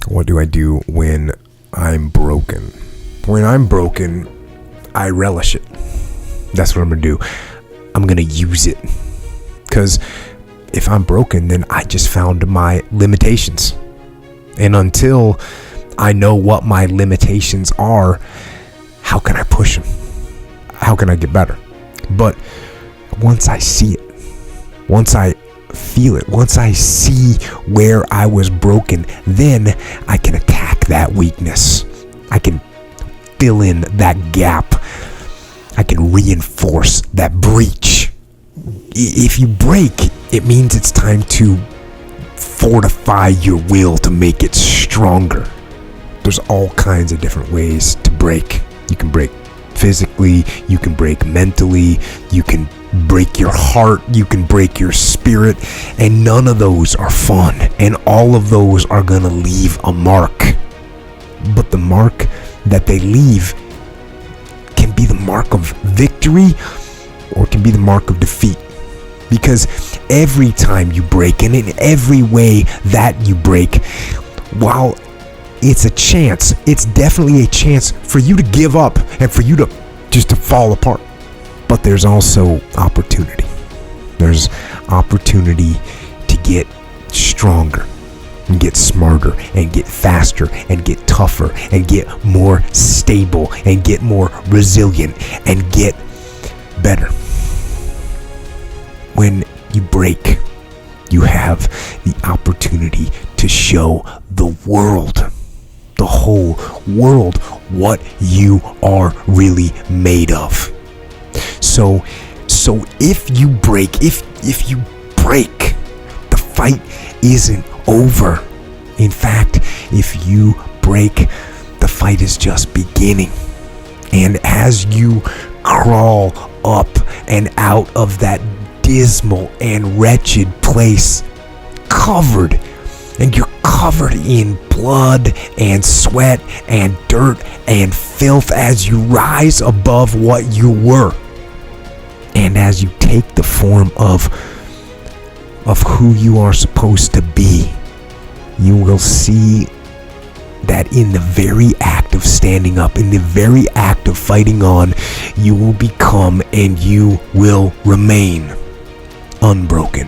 What do I do when I'm broken? When I'm broken, I relish it. That's what I'm going to do. I'm going to use it. Because if I'm broken, then I just found my limitations. And until I know what my limitations are, how can I push them? How can I get better? But once I see it, once I feel it, once I see where I was broken, then I can attack that weakness. I can fill in that gap. I can reinforce that breach. If you break, it means it's time to fortify your will to make it stronger. There's all kinds of different ways to break. You can break physically, you can break mentally, you can break your heart, you can break your spirit, and none of those are fun, and all of those are gonna leave a mark. But the mark that they leave can be the mark of victory or it can be the mark of defeat. Because every time you break, and in every way that you break, while it's a chance, it's definitely a chance for you to give up and for you to just to fall apart. But there's also opportunity. There's opportunity to get stronger and get smarter and get faster and get tougher and get more stable and get more resilient and get better. When you break, you have the opportunity to show the world, the whole world, what you are really made of. So if you break, the fight isn't over. In fact, if you break, the fight is just beginning. And as you crawl up and out of that dismal and wretched place, covered in blood and sweat and dirt and filth, as you rise above what you were, and as you take the form of who you are supposed to be, you will see that in the very act of standing up, in the very act of fighting on, you will become and you will remain unbroken.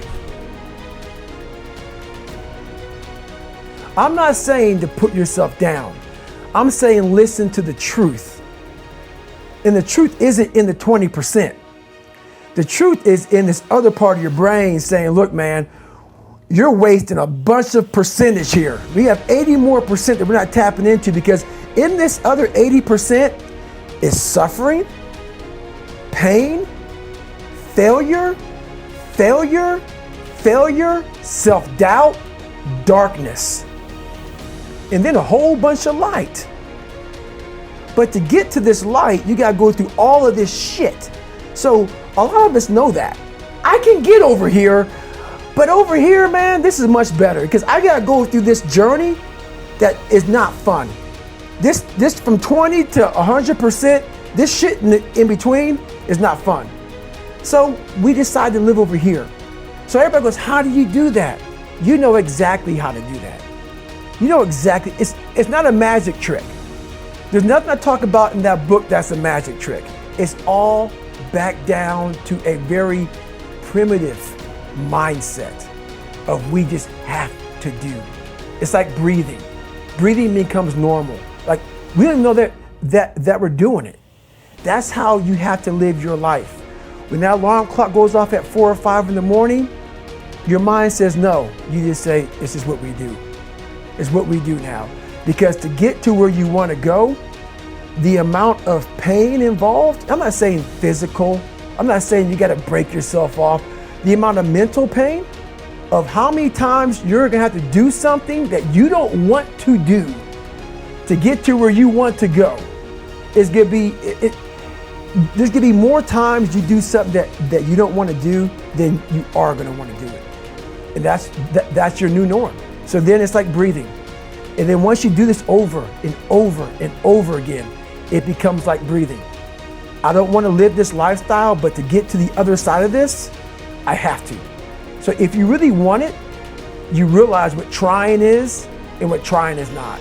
I'm not saying to put yourself down. I'm saying listen to the truth. And the truth isn't in the 20%. The truth is in this other part of your brain saying, look, man, you're wasting a bunch of percentage here. We have 80 more percent that we're not tapping into, because in this other 80% is suffering, pain, failure, self-doubt, darkness, and then a whole bunch of light. But to get to this light, you gotta go through all of this shit. So a lot of us know that. I can get over here, but over here, man, this is much better, because I gotta go through this journey that is not fun. This from 20 to 100%, this shit in between is not fun. So we decide to live over here. So everybody goes, how do you do that? You know exactly how to do that. You know exactly, it's not a magic trick. There's nothing I talk about in that book that's a magic trick. It's all back down to a very primitive mindset of we just have to do. It's like breathing. Breathing becomes normal. Like we don't even know that we're doing it. That's how you have to live your life. When that alarm clock goes off at 4 or 5 in the morning, your mind says no. You just say, this is what we do. It's what we do now. Because to get to where you want to go, the amount of pain involved, I'm not saying physical, I'm not saying you got to break yourself off. The amount of mental pain of how many times you're going to have to do something that you don't want to do to get to where you want to go is going to be, there's going to be more times you do something that you don't want to do than you are going to want to do it. And that's your new norm. So then it's like breathing. And then once you do this over and over and over again, it becomes like breathing. I don't want to live this lifestyle, but to get to the other side of this, I have to. So if you really want it, you realize what trying is and what trying is not.